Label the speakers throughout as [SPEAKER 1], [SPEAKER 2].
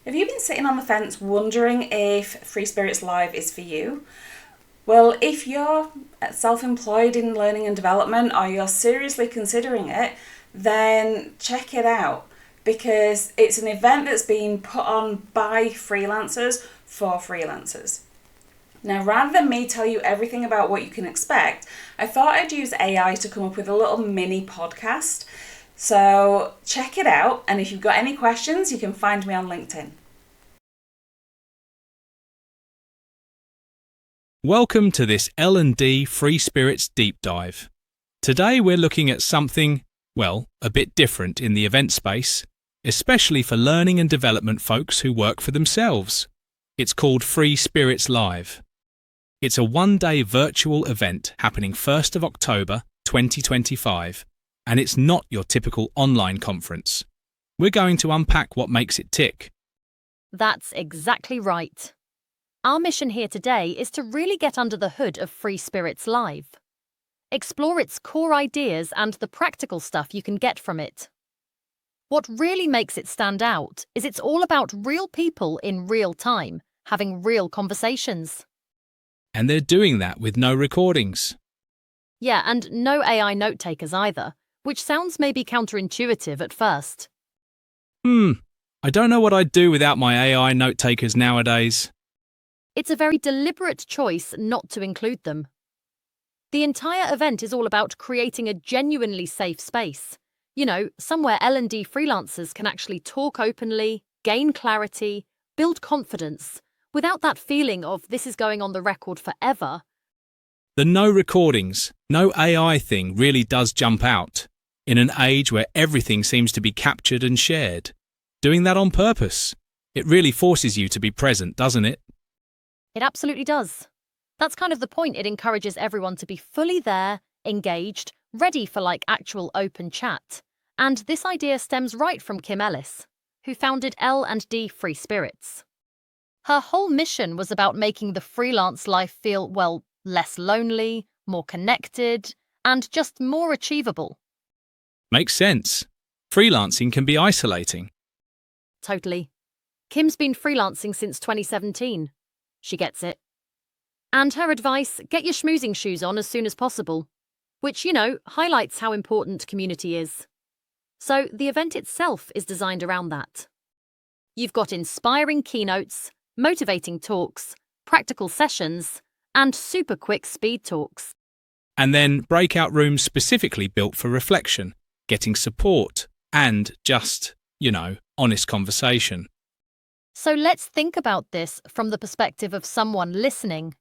[SPEAKER 1] Have you been sitting on the fence wondering if Free Spirits Live is for you? Well, if you're self-employed in learning and development or you're seriously considering it, then check it out because it's an event that's being put on by freelancers for freelancers. Now, rather than me tell you everything about what you can expect, I thought I'd use AI to come up with a little mini podcast. So check it out, and if you've got any questions, you can find me on LinkedIn.
[SPEAKER 2] Welcome to this L&D Free Spirits Deep Dive. Today we're looking at something, well, a bit different in the event space, especially for learning and development folks who work for themselves. It's called Free Spirits Live. It's a one-day virtual event happening 1st of October 2025, and it's not your typical online conference. We're going to unpack what makes it tick.
[SPEAKER 3] That's exactly right. Our mission here today is to really get under the hood of Free Spirits Live. Explore its core ideas and the practical stuff you can get from it. What really makes it stand out is it's all about real people in real time, having real conversations.
[SPEAKER 2] And they're doing that with no recordings.
[SPEAKER 3] Yeah, and no AI note takers either, which sounds maybe counterintuitive at first.
[SPEAKER 2] I don't know what I'd do without my AI note takers nowadays.
[SPEAKER 3] It's a very deliberate choice not to include them. The entire event is all about creating a genuinely safe space. You know, somewhere L&D freelancers can actually talk openly, gain clarity, build confidence, without that feeling of this is going on the record forever.
[SPEAKER 2] The no recordings, no AI thing really does jump out, in an age where everything seems to be captured and shared. Doing that on purpose. It really forces you to be present, doesn't it?
[SPEAKER 3] It absolutely does. That's kind of the point. It encourages everyone to be fully there, engaged, ready for actual open chat. And this idea stems right from Kim Ellis, who founded L&D Free Spirits. Her whole mission was about making the freelance life feel, well, less lonely, more connected, and just more achievable.
[SPEAKER 2] Makes sense. Freelancing can be isolating.
[SPEAKER 3] Totally. Kim's been freelancing since 2017. She gets it. And her advice, get your schmoozing shoes on as soon as possible, which, highlights how important community is. So the event itself is designed around that. You've got inspiring keynotes, motivating talks, practical sessions, and super quick speed talks.
[SPEAKER 2] And then breakout rooms specifically built for reflection, getting support, and just, honest conversation.
[SPEAKER 3] So let's think about this from the perspective of someone listening.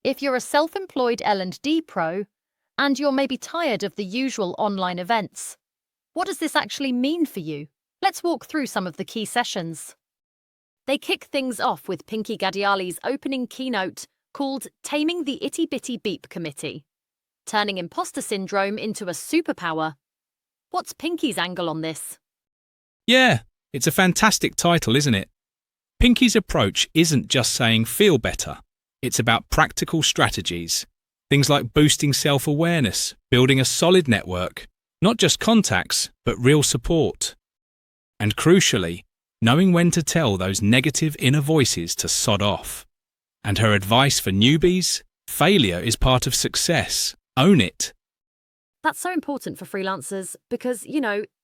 [SPEAKER 3] If you're a self-employed L&D pro, and you're maybe tired of the usual online events, what does this actually mean for you? Let's walk through some of the key sessions. They kick things off with Pinky Gadiali's opening keynote called Taming the Itty Bitty Beep Committee, turning imposter syndrome into a superpower. What's Pinky's angle on this?
[SPEAKER 2] Yeah, it's a fantastic title, isn't it? Pinky's approach isn't just saying feel better. It's about practical strategies. Things like boosting self-awareness, building a solid network, not just contacts, but real support. And crucially, knowing when to tell those negative inner voices to sod off. And her advice for newbies? Failure is part of success. Own it.
[SPEAKER 3] That's so important for freelancers because,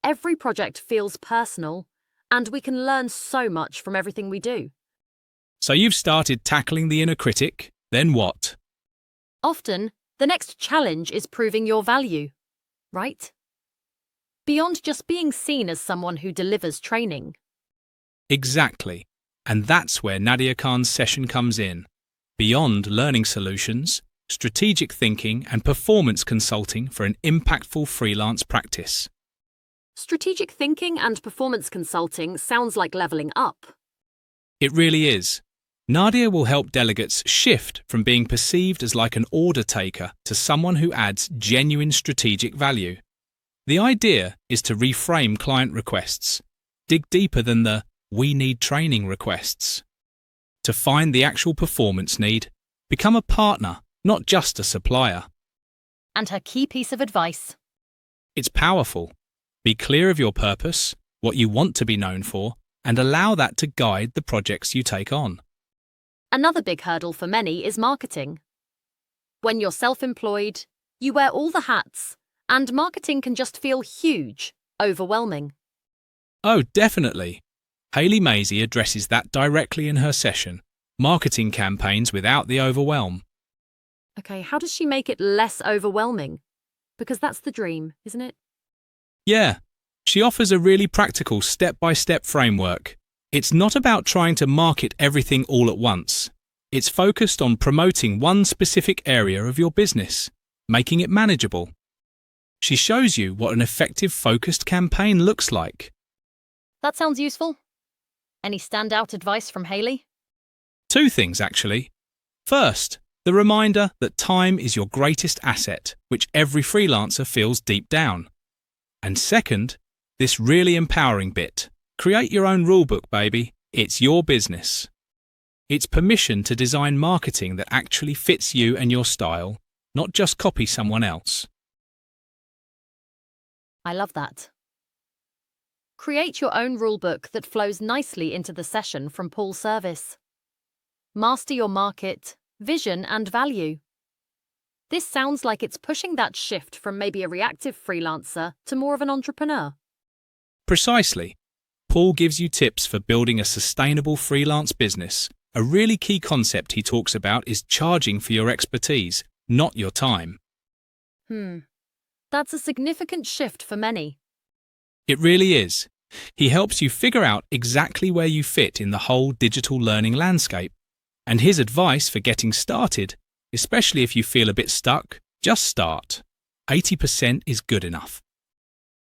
[SPEAKER 3] every project feels personal and we can learn so much from everything we do.
[SPEAKER 2] So you've started tackling the inner critic, then what?
[SPEAKER 3] Often, the next challenge is proving your value, right? Beyond just being seen as someone who delivers training.
[SPEAKER 2] Exactly. And that's where Nadia Khan's session comes in. Beyond learning solutions, strategic thinking and performance consulting for an impactful freelance practice.
[SPEAKER 3] Strategic thinking and performance consulting sounds like leveling up.
[SPEAKER 2] It really is. Nadia will help delegates shift from being perceived as like an order taker to someone who adds genuine strategic value. The idea is to reframe client requests, dig deeper than the "we need training" requests, to find the actual performance need, become a partner, not just a supplier.
[SPEAKER 3] And her key piece of advice.
[SPEAKER 2] It's powerful. Be clear of your purpose, what you want to be known for, and allow that to guide the projects you take on.
[SPEAKER 3] Another big hurdle for many is marketing. When you're self-employed, you wear all the hats, and marketing can just feel huge, overwhelming.
[SPEAKER 2] Oh, definitely. Hayley Maisie addresses that directly in her session, Marketing Campaigns Without the Overwhelm.
[SPEAKER 3] Okay, how does she make it less overwhelming? Because that's the dream, isn't it?
[SPEAKER 2] Yeah, she offers a really practical step-by-step framework. It's not about trying to market everything all at once. It's focused on promoting one specific area of your business, making it manageable. She shows you what an effective focused campaign looks like.
[SPEAKER 3] That sounds useful. Any standout advice from Hayley?
[SPEAKER 2] 2 things, actually. First, the reminder that time is your greatest asset, which every freelancer feels deep down. And second, this really empowering bit. Create your own rulebook, baby. It's your business. It's permission to design marketing that actually fits you and your style, not just copy someone else.
[SPEAKER 3] I love that. Create your own rulebook that flows nicely into the session from Paul's service. Master your market, vision, and value. This sounds like it's pushing that shift from maybe a reactive freelancer to more of an entrepreneur.
[SPEAKER 2] Precisely. Paul gives you tips for building a sustainable freelance business. A really key concept he talks about is charging for your expertise, not your time.
[SPEAKER 3] That's a significant shift for many.
[SPEAKER 2] It really is. He helps you figure out exactly where you fit in the whole digital learning landscape. And his advice for getting started, especially if you feel a bit stuck, just start. 80% is good enough.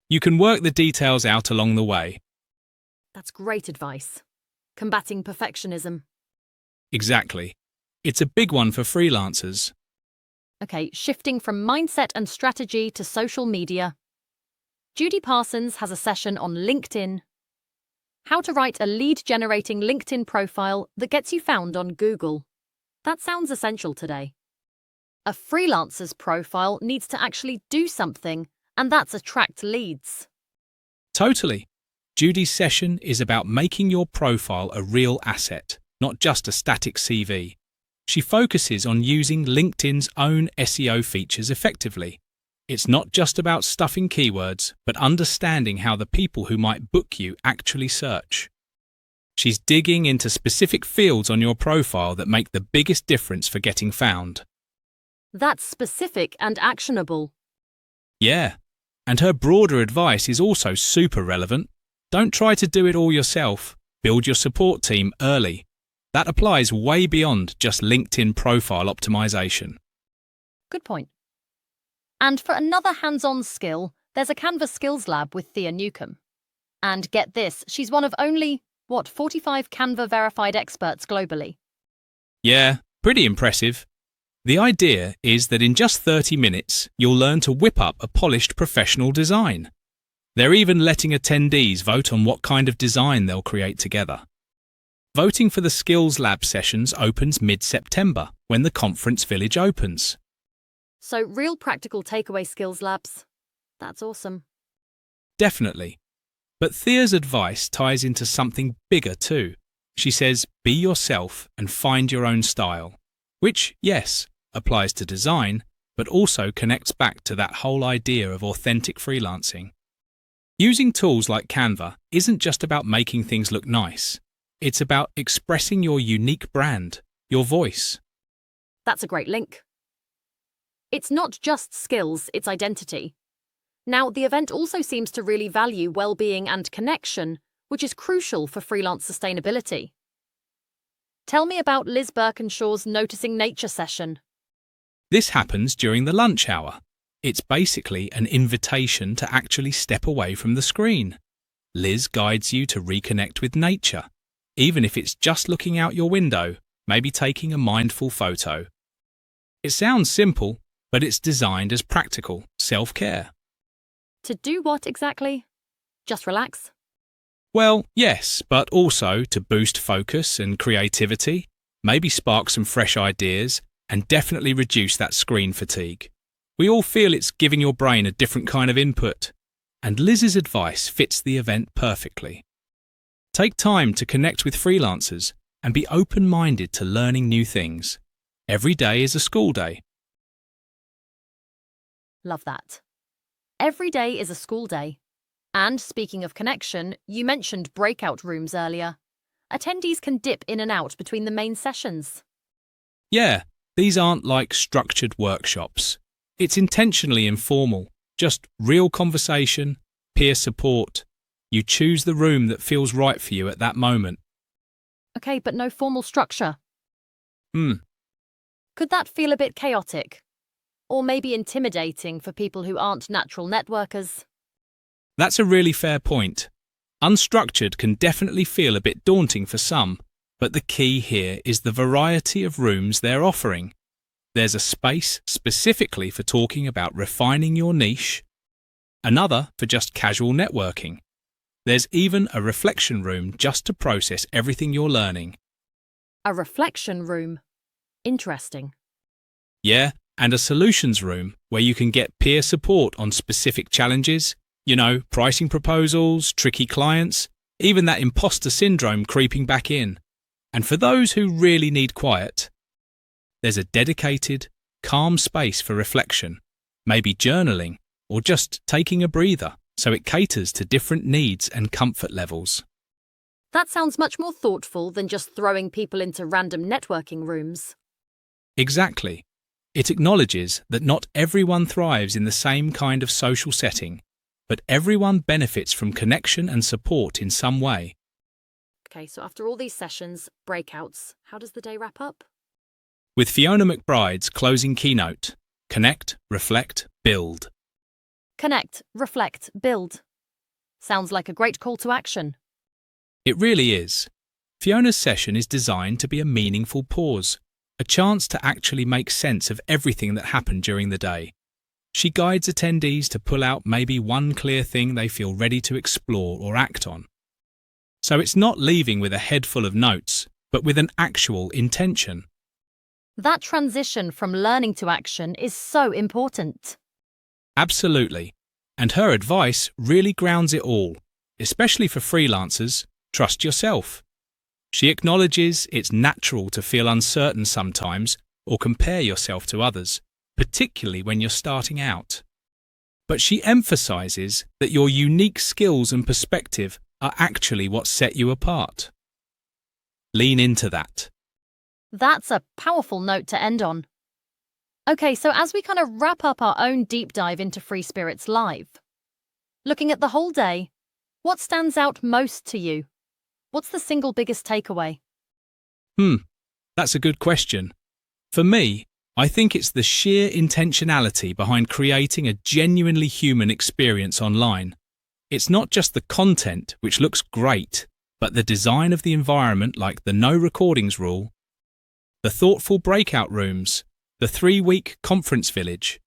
[SPEAKER 2] You can work the details out along the way.
[SPEAKER 3] That's great advice. Combating perfectionism.
[SPEAKER 2] Exactly. It's a big one for freelancers.
[SPEAKER 3] Okay, shifting from mindset and strategy to social media. Judy Parsons has a session on LinkedIn. How to write a lead-generating LinkedIn profile that gets you found on Google. That sounds essential today. A freelancer's profile needs to actually do something, and that's attract leads.
[SPEAKER 2] Totally. Judy's session is about making your profile a real asset, not just a static CV. She focuses on using LinkedIn's own SEO features effectively. It's not just about stuffing keywords, but understanding how the people who might book you actually search. She's digging into specific fields on your profile that make the biggest difference for getting found.
[SPEAKER 3] That's specific and actionable.
[SPEAKER 2] Yeah, and her broader advice is also super relevant. Don't try to do it all yourself. Build your support team early. That applies way beyond just LinkedIn profile optimization.
[SPEAKER 3] Good point. And for another hands-on skill, there's a Canva Skills Lab with Thea Newcomb. And get this, she's one of only, 45 Canva verified experts globally.
[SPEAKER 2] Yeah, pretty impressive. The idea is that in just 30 minutes, you'll learn to whip up a polished professional design. They're even letting attendees vote on what kind of design they'll create together. Voting for the Skills Lab sessions opens mid-September, when the conference village opens.
[SPEAKER 3] So real practical takeaway skills labs. That's awesome.
[SPEAKER 2] Definitely. But Thea's advice ties into something bigger too. She says, be yourself and find your own style. Which, yes, applies to design, but also connects back to that whole idea of authentic freelancing. Using tools like Canva isn't just about making things look nice. It's about expressing your unique brand, your voice.
[SPEAKER 3] That's a great link. It's not just skills, it's identity. Now, the event also seems to really value well-being and connection, which is crucial for freelance sustainability. Tell me about Liz Birkenshaw's Noticing Nature session.
[SPEAKER 2] This happens during the lunch hour. It's basically an invitation to actually step away from the screen. Liz guides you to reconnect with nature, even if it's just looking out your window, maybe taking a mindful photo. It sounds simple, but it's designed as practical self-care.
[SPEAKER 3] To do what exactly? Just relax?
[SPEAKER 2] Well, yes, but also to boost focus and creativity, maybe spark some fresh ideas, and definitely reduce that screen fatigue. We all feel it's giving your brain a different kind of input, and Liz's advice fits the event perfectly. Take time to connect with freelancers and be open-minded to learning new things. Every day is a school day.
[SPEAKER 3] Love that. Every day is a school day. And speaking of connection, you mentioned breakout rooms earlier. Attendees can dip in and out between the main sessions.
[SPEAKER 2] Yeah, these aren't like structured workshops. It's intentionally informal, just real conversation, peer support. You choose the room that feels right for you at that moment.
[SPEAKER 3] Okay, but no formal structure.
[SPEAKER 2] Hmm.
[SPEAKER 3] Could that feel a bit chaotic? Or maybe intimidating for people who aren't natural networkers?
[SPEAKER 2] That's a really fair point. Unstructured can definitely feel a bit daunting for some, but the key here is the variety of rooms they're offering. There's a space specifically for talking about refining your niche, another for just casual networking. There's even a reflection room just to process everything you're learning.
[SPEAKER 3] A reflection room. Interesting.
[SPEAKER 2] Yeah, and a solutions room where you can get peer support on specific challenges, pricing proposals, tricky clients, even that imposter syndrome creeping back in. And for those who really need quiet, there's a dedicated, calm space for reflection, maybe journaling or just taking a breather, so it caters to different needs and comfort levels.
[SPEAKER 3] That sounds much more thoughtful than just throwing people into random networking rooms.
[SPEAKER 2] Exactly. It acknowledges that not everyone thrives in the same kind of social setting, but everyone benefits from connection and support in some way.
[SPEAKER 3] Okay, so after all these sessions, breakouts, how does the day wrap up?
[SPEAKER 2] With Fiona McBride's closing keynote, Connect, Reflect, Build.
[SPEAKER 3] Connect, reflect, build. Sounds like a great call to action.
[SPEAKER 2] It really is. Fiona's session is designed to be a meaningful pause, a chance to actually make sense of everything that happened during the day. She guides attendees to pull out maybe one clear thing they feel ready to explore or act on. So it's not leaving with a head full of notes, but with an actual intention.
[SPEAKER 3] That transition from learning to action is so important.
[SPEAKER 2] Absolutely. And her advice really grounds it all, especially for freelancers. Trust yourself. She acknowledges it's natural to feel uncertain sometimes or compare yourself to others, particularly when you're starting out. But she emphasizes that your unique skills and perspective are actually what set you apart. Lean into that.
[SPEAKER 3] That's a powerful note to end on. Okay, so as we kind of wrap up our own deep dive into Free Spirits Live, looking at the whole day, what stands out most to you? What's the single biggest takeaway?
[SPEAKER 2] That's a good question. For me, I think it's the sheer intentionality behind creating a genuinely human experience online. It's not just the content, which looks great, but the design of the environment, like the no recordings rule, the thoughtful breakout rooms, the 3-week conference village.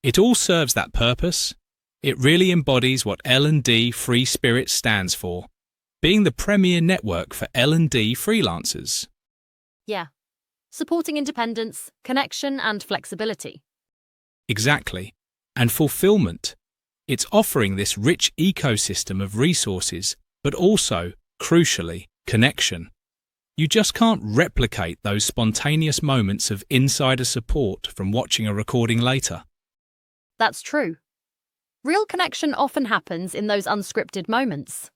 [SPEAKER 2] It all serves that purpose. It really embodies what L&D Free Spirits stands for, being the premier network for L&D freelancers.
[SPEAKER 3] Yeah. Supporting independence, connection, and flexibility.
[SPEAKER 2] Exactly. And fulfillment. It's offering this rich ecosystem of resources, but also, crucially, connection. You just can't replicate those spontaneous moments of insider support from watching a recording later.
[SPEAKER 3] That's true. Real connection often happens in those unscripted moments.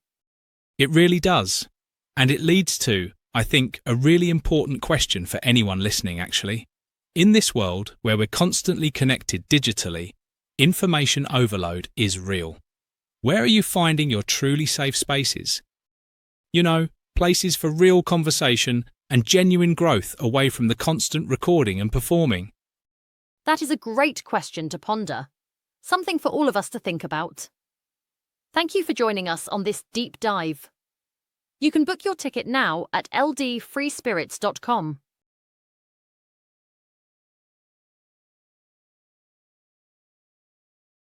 [SPEAKER 2] It really does. And it leads to, I think, a really important question for anyone listening, actually. In this world where we're constantly connected digitally, information overload is real. Where are you finding your truly safe spaces? Places for real conversation and genuine growth away from the constant recording and performing.
[SPEAKER 3] That is a great question to ponder. Something for all of us to think about. Thank you for joining us on this deep dive. You can book your ticket now at ldfreespirits.com.